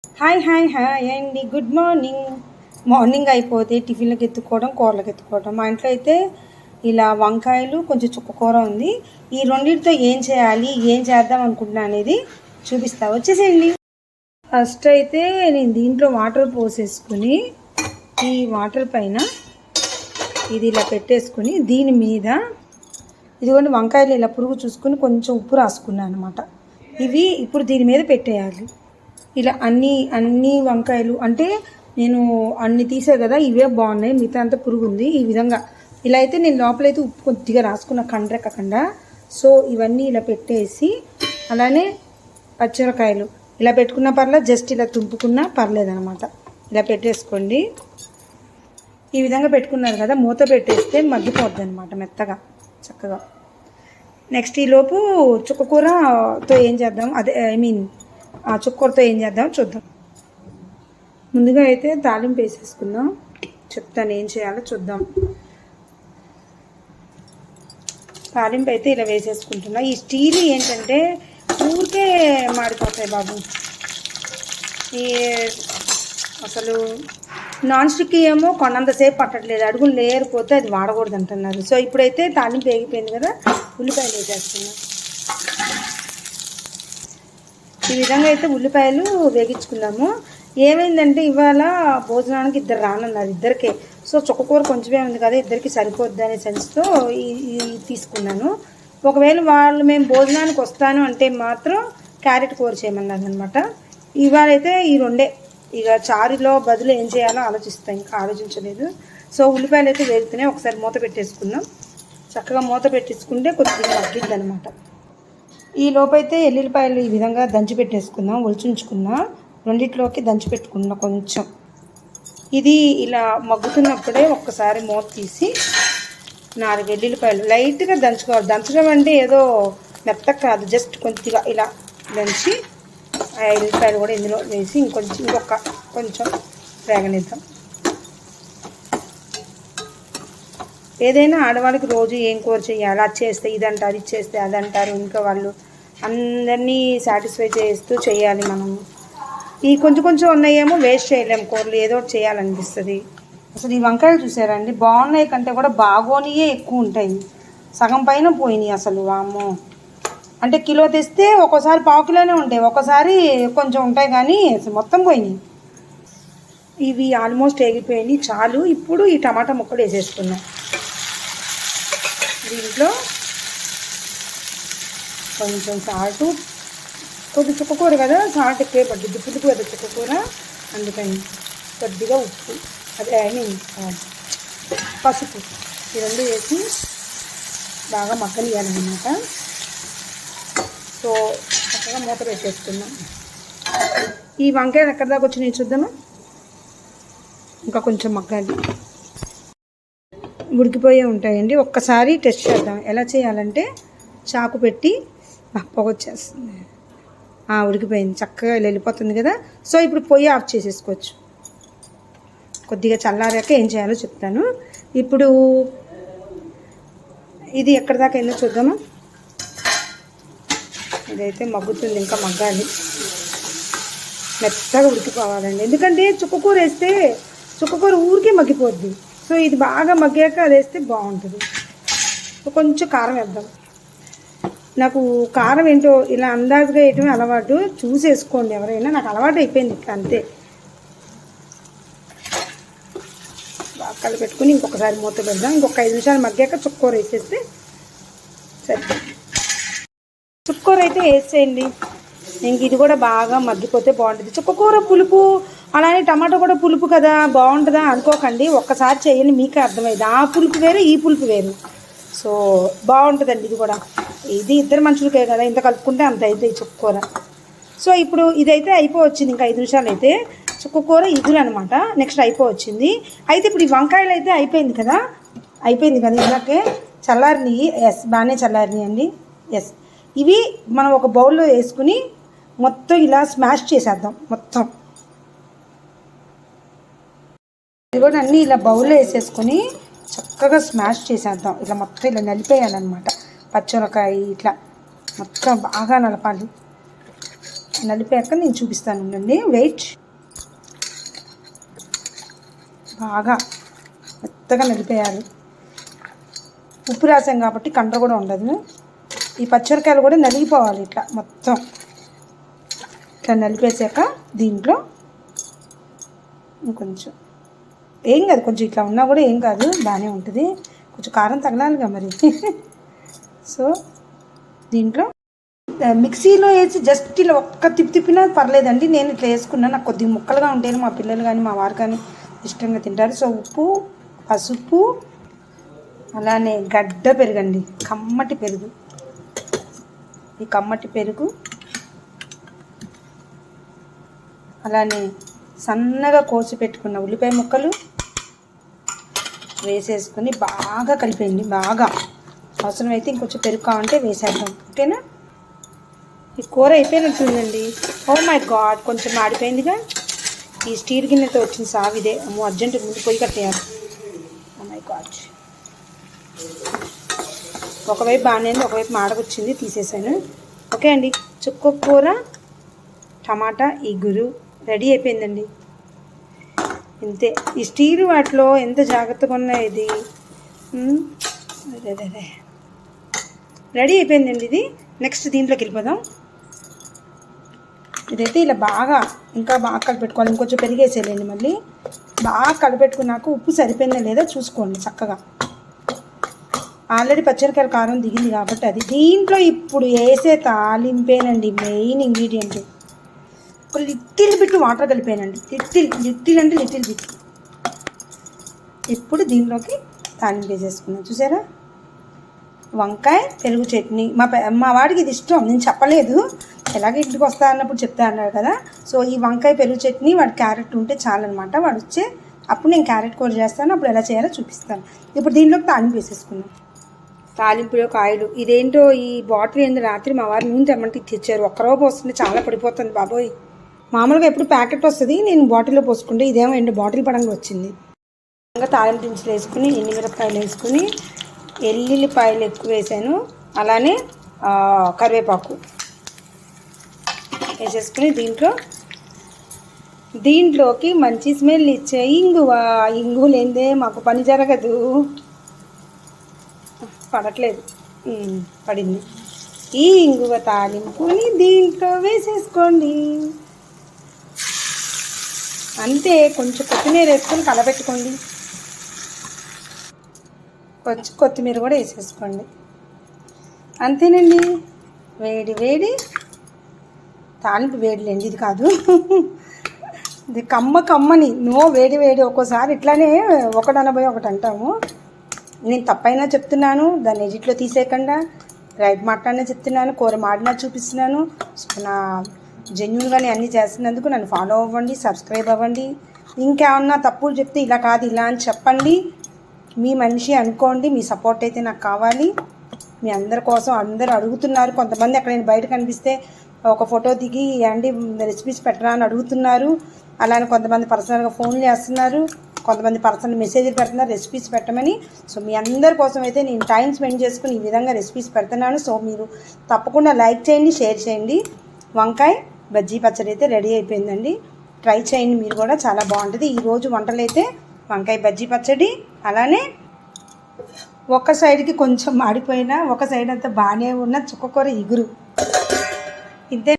Hi hi hi అండి, good morning. Morning అయిపోతే టిఫిన్లకు ఎత్తుకోవడం, కూరలకు ఎత్తుకోవడం. మా ఇంట్లో అయితే ఇలా వంకాయలు, కొంచెం చుక్కకూర ఉంది. ఈ రెండింటితో ఏం చేయాలి, ఏం చేద్దాం అనుకుంటున్నా అనేది చూపిస్తా, వచ్చేసేయండి. ఫస్ట్ అయితే నేను దీంట్లో వాటర్ పోసేసుకుని ఈ వాటర్ పైన ఇది ఇలా పెట్టేసుకుని దీని మీద ఇదిగోండి వంకాయలు ఇలా పురుగు చూసుకుని కొంచెం ఉప్పు రాసుకున్నాను అనమాట. ఇవి ఇప్పుడు దీని మీద పెట్టేయాలి. ఇలా అన్ని వంకాయలు అంటే నేను అన్ని తీసే కదా, ఇవే బాగున్నాయి, మిగతా అంతా పురుగు ఉంది. ఈ విధంగా ఇలా అయితే నేను లోపలైతే ఉప్పు కొద్దిగా రాసుకున్న కండ్రెక్కకుండా. సో ఇవన్నీ ఇలా పెట్టేసి అలానే పచ్చిమిరకాయలు ఇలా పెట్టుకున్న పర్లేదు, జస్ట్ ఇలా తుంపుకున్నా పర్లేదనమాట. ఇలా పెట్టేసుకోండి. ఈ విధంగా పెట్టుకున్నారు కదా, మూత పెట్టేస్తే మగ్గిపోద్ది అనమాట మెత్తగా చక్కగా. నెక్స్ట్ ఈలోపు చుక్కకూరతో ఏం చేద్దాం, అదే చుక్కకూరతో ఏం చేద్దాం చూద్దాం. ముందుగా అయితే తాలింపు వేసేసుకుందాం, చెప్తాను ఏం చేయాలో చూద్దాం. తాలింపు అయితే ఇలా వేసేసుకుంటున్నా. ఈ స్టీల్ ఏంటంటే ఊరికే మాడిపోతాయి బాబు. ఈ అసలు నాన్ స్టిక్ ఏమో కొన్నంతసేపు పట్టట్లేదు, అడుగులు లేరిపోతే అది వాడకూడదు అంటున్నారు. సో ఇప్పుడైతే తాలింపు వేగిపోయింది కదా, ఉల్లిపాయలు వేసేస్తున్నాం. ఈ విధంగా అయితే ఉల్లిపాయలు వేగించుకున్నాము. ఏమైందంటే ఇవాళ భోజనానికి ఇద్దరు రానన్నారు, ఇద్దరికే. సో చుక్కకూర కొంచెమే ఉంది కదా, ఇద్దరికి సరిపోద్ది అనే సెన్స్తో తీసుకున్నాను. ఒకవేళ వాళ్ళు మేము భోజనానికి వస్తాను అంటే మాత్రం క్యారెట్ కూర చేయమన్నారు అనమాట. ఇవాళ అయితే ఈ రెండే, ఇక చారులో బదులు ఏం చేయాలో ఆలోచిస్తాం, ఇంకా ఆలోచించలేదు. సో ఉల్లిపాయలు అయితే వేగుతున్నాయి, ఒకసారి మూత పెట్టేసుకుందాం. చక్కగా మూత పెట్టేసుకుంటే కొద్దిగా మగ్గిద్ది అనమాట. ఈ లోపైతే ఎల్లుల్లిపాయలు ఈ విధంగా దంచి పెట్టేసుకుందాం, ఒలిచుంచుకున్నా. రెండిట్లోకి దంచి పెట్టుకున్నా కొంచెం. ఇది ఇలా మగ్గుతున్నప్పుడే ఒక్కసారి మూత తీసి 4 ఎల్లుల్లిపాయలు లైట్గా దంచుకోవాలి. దంచడం అంటే ఏదో మెత్తగా కాదు, జస్ట్ కొద్దిగా ఇలా దంచి ఆ ఎల్లుల్లిపాయలు కూడా ఇందులో వేసి కొంచెం వేగనిద్దాం. ఏదైనా ఆడవాళ్ళకి రోజు ఏం కూర చేయాలి, అది చేస్తే ఇది అంటారు, ఇది చేస్తే అది అంటారు. ఇంకా వాళ్ళు అందరినీ సాటిస్ఫై చేస్తూ చేయాలి మనం. ఈ కొంచెం ఉన్నాయేమో వేస్ట్ చేయలేము, కూరలు ఏదో ఒకటి చేయాలనిపిస్తుంది. అసలు ఈ వంకాయలు చూసారండి, బాగున్నాయి కంటే కూడా బాగోనియే ఎక్కువ ఉంటాయి. సగం పైన పోయినాయి అసలు. వామ్మో, అంటే కిలో తెస్తే ఒక్కోసారి 1/4 కిలోనే ఉంటాయి, ఒక్కోసారి కొంచెం ఉంటాయి, కానీ అసలు మొత్తం పోయినాయి. ఇవి ఆల్మోస్ట్ వేగిపోయినాయి, చాలు. ఇప్పుడు ఈ టమాటా ముక్కలు వేసేసుకున్నాం. దీంట్లో కొంచెం సాల్టు, కొద్ది చుక్కకూర కదా, సాల్ట్ ఎక్కువ పడుతుంది, పులుపు కదా చుక్కకూర, అందుకని కొద్దిగా ఉప్పు, అదే పసుపు, ఈ రెండు వేసి బాగా మగ్గనియాలన్నమాట. సో చక్కగా మూత పెట్టేసుకుందాం. ఈ వంకాయలు ఎక్కడి దాకా వచ్చినాయి చూద్దామా. ఇంకా కొంచెం మగ్గాలి, ఉడికిపోయే ఉంటాయండి. ఒక్కసారి టెస్ట్ చేద్దాం. ఎలా చేయాలంటే చాకు పెట్టి పొగొచ్చేస్తుంది. ఉడికిపోయింది, చక్కగా వెళ్ళిపోతుంది కదా. సో ఇప్పుడు పొయ్యి ఆఫ్ చేసేసుకోవచ్చు. కొద్దిగా చల్లారాక ఏం చేయాలో చెప్తాను. ఇప్పుడు ఇది ఎక్కడి దాకా ఏందో చూద్దామా. ఇదైతే మగ్గుతుంది, ఇంకా మగ్గాలి, మెత్తగా ఉడికిపోవాలండి. ఎందుకంటే చుక్కకూర వేస్తే చుక్కకూర ఊరికే మగ్గిపోద్ది. సో ఇది బాగా మగ్గాక అది వేస్తే బాగుంటుంది. కొంచెం కారం వేద్దాం. నాకు కారం ఏంటో ఇలా అందాజుగా వేయటమే అలవాటు, చూసేసుకోండి ఎవరైనా. నాకు అలవాటు అయిపోయింది ఇట్లా, అంతే. బాగా కలిపెట్టుకుని ఇంకొకసారి మూత పెడదాం. ఇంకొక 5 నిమిషాలు మగ్గాక చుక్కకూర వేసేస్తే సరే. చుక్కకూర అయితే వేసేయండి, ఇంక ఇది కూడా బాగా మగ్గిపోతే బాగుంటుంది. చుక్కకూర పులుపు, అలానే టమాటో కూడా పులుపు కదా, బాగుంటుందా అనుకోకండి. ఒక్కసారి చేయండి, మీకే అర్థమైంది. ఆ పులుపు వేరు, ఈ పులుపు వేరు. సో బాగుంటుందండి ఇది కూడా. ఇది ఇద్దరు మనుషులకే కదా, ఇంత కలుపుకుంటే అంత అయితే ఈ చుక్కకూర. సో ఇప్పుడు ఇదైతే అయిపోవచ్చింది, ఇంకా 5 నిమిషాలు అయితే చుక్కకూర ఇగురు అనమాట. నెక్స్ట్ అయిపోవచ్చింది. అయితే ఇప్పుడు ఈ వంకాయలు అయితే అయిపోయింది కదా, ఇందాకే చల్లారిని. బాగానే చల్లారిని అండి. ఇవి మనం ఒక బౌల్లో వేసుకుని మొత్తం ఇలా స్మాష్ చేసేద్దాం. మొత్తం ఇది కూడా అన్నీ ఇలా బౌల్లో వేసేసుకొని చక్కగా స్మాష్ చేసేద్దాం. ఇలా మొత్తం ఇలా నలిపేయాలన్నమాట. పచ్చిమిరకాయ ఇట్లా మొత్తం బాగా నలపాలి. నలిపాక నేను చూపిస్తాను ఉండండి. వెయిట్. బాగా మెత్తగా నలిపేయాలి. ఉప్పు రాసాం కాబట్టి కండ్ర కూడా ఉండదు. ఈ పచ్చిమిరకాయలు కూడా నలిగిపోవాలి ఇట్లా మొత్తం. ఇట్లా నలిపేసాక దీంట్లో ఇంకొంచెం ఏం కాదు, కొంచెం ఇట్లా ఉన్నా కూడా ఏం కాదు, బాగానే ఉంటుంది. కొంచెం కారం తగలాలిగా మరి. సో దీంట్లో మిక్సీలో వేసి జస్ట్ ఇలా ఒక్క తిప్పినా పర్లేదండి. నేను ఇట్లా వేసుకున్నాను. నాకు కొద్దిగా ముక్కలుగా ఉంటేనే మా పిల్లలు కానీ మా వారు కానీ ఇష్టంగా తింటారు. సో ఉప్పు, పసుపు, అలానే గడ్డ పెరుగండి, కమ్మటి పెరుగు. ఈ కమ్మటి పెరుగు అలానే సన్నగా కోసి పెట్టుకున్న ఉల్లిపాయ ముక్కలు వేసేసుకొని బాగా కలిపేయండి. బాగా అవసరమైతే ఇంకొంచెం పెరుగు కావాలంటే వేసేద్దాం. ఓకేనా? ఈ కూర అయిపోయినట్టు చూడండి. ఓ మై గాడ్, కొంచెం మాడిపోయిందిగా. ఈ స్టీల్ గిన్నెతో వచ్చిన సావిదే. అమ్మో, అర్జెంట్ ముందు పొయ్యి కట్టేయాలి. ఓ మై గాడ్, ఒకవైపు బాగానే ఉంది, ఒకవైపు మాడకొచ్చింది, తీసేసాను. ఓకే అండి, చుక్క కూర టమాటా ఇగురు రెడీ అయిపోయిందండి. ఇంతే. ఈ స్టీల్ వాటిలో ఎంత జాగ్రత్తగా ఉన్నాయి. ఇది రెడీ అయిపోయిందండి. ఇది నెక్స్ట్ దీంట్లోకి వెళ్ళిపోదాం. ఇదైతే ఇలా బాగా ఇంకా బాగా కలిపెట్టుకోవాలి. ఇంకొంచెం పెరిగేసేయాలండి. మళ్ళీ బాగా కలిపెట్టుకున్నాక ఉప్పు సరిపోయిందా లేదా చూసుకోండి చక్కగా. ఆల్రెడీ పచ్చిమిరకాయల కారం దిగింది కాబట్టి అది. దీంట్లో ఇప్పుడు వేసే తాలింపేనండి మెయిన్ ఇంగ్రీడియంట్. ఒక లిటిల్ బిట్ వాటర్ కలిపానండి. లిటిల్ అంటే లిటిల్ బిట్. ఇప్పుడు దీంట్లోకి తాలింపు వేసేసుకున్నాం. చూసారా? వంకాయ పెరుగు చట్నీ. మా వాడికి ఇది ఇష్టం. నేను చెప్పలేదు, ఎలాగ ఇంటికి వస్తా అన్నప్పుడు చెప్తా అన్నాడు కదా. సో ఈ వంకాయ పెరుగు చట్నీ, వాడు క్యారెట్ ఉంటే చాలన్నమాట. వాడు వచ్చే అప్పుడు నేను క్యారెట్ కూర చేస్తాను. అప్పుడు ఎలా చేయాలో చూపిస్తాను. ఇప్పుడు దీంట్లోకి తాలింపు వేసేసుకున్నాం. తాలింపులో కాయలు. ఇదేంటో ఈ బాటిల్ ఏంది, రాత్రి మా వారు నూనె తెమ్మంటే తెచ్చారు. ఒక్కరో పోస్తుంది, చాలా పడిపోతుంది బాబోయ్. మామూలుగా ఎప్పుడు ప్యాకెట్ వస్తుంది, నేను బాటిల్లో పోసుకుంటే ఇదేమో ఎండు బాటిల్ పడంగా వచ్చింది. ఇంకా తాలింపు దినుసులు వేసుకుని, ఎండుమిరపకాయలు వేసుకుని, ఎల్లుల్లిపాయలు ఎక్కువ వేసాను, అలానే కరివేపాకు వేసేసుకుని దీంట్లోకి మంచి స్మెల్ ఇచ్చే ఇంగువ లేదే మాకు పని జరగదు. పడట్లేదు, పడింది. ఈ ఇంగువ తాలింపుని దీంట్లో వేసేసుకోండి. అంతే. కొంచెం కొత్తిమీర వేసుకొని కలపెట్టుకోండి. కొంచెం కొత్తిమీర కూడా వేసేసుకోండి. అంతేనండి. వేడి వేడి తాలింపు. వేడిలేండి, ఇది కాదు. ఇది కమ్మని. వేడి వేడి. ఒక్కోసారి ఇట్లానే 1.80 అంటాము. నేను తప్పైనా చెప్తున్నాను, దాన్ని ఎడిట్లో తీసేయకుండా రైట్ మాట్లాడినా చెప్తున్నాను. కూర మాడినా చూపిస్తున్నాను. నా జెన్యున్గానే అన్నీ చేస్తున్నందుకు నన్ను ఫాలో అవ్వండి, సబ్స్క్రైబ్ అవ్వండి. ఇంకేమన్నా తప్పులు చెప్తే ఇలా కాదు ఇలా అని చెప్పండి. మీ మనిషి అనుకోండి. మీ సపోర్ట్ అయితే నాకు కావాలి. మీ అందరి కోసం అందరూ అడుగుతున్నారు. కొంతమంది అక్కడ నేను బయట కనిపిస్తే ఒక ఫోటో దిగి అండి రెసిపీస్ పెట్టరా అని అడుగుతున్నారు. అలానే కొంతమంది పర్సనల్గా ఫోన్ చేస్తున్నారు, కొంతమంది పర్సనల్ మెసేజ్లు పెడుతున్నారు రెసిపీస్ పెట్టమని. సో మీ అందరి కోసం అయితే నేను టైం స్పెండ్ చేసుకుని ఈ విధంగా రెసిపీస్ పెడుతున్నాను. సో మీరు తప్పకుండా లైక్ చేయండి, షేర్ చేయండి. వంకాయ బజ్జీ పచ్చడి అయితే రెడీ అయిపోయిందండి. ట్రై చేయండి మీరు కూడా, చాలా బాగుంటుంది. ఈరోజు వంటలు అయితే వంకాయ బజ్జీ పచ్చడి, అలానే ఒక సైడ్కి కొంచెం మాడిపోయినా ఒక సైడ్ అంతా బాగానే ఉన్న చుక్కకూర ఇగురు. ఇంతే.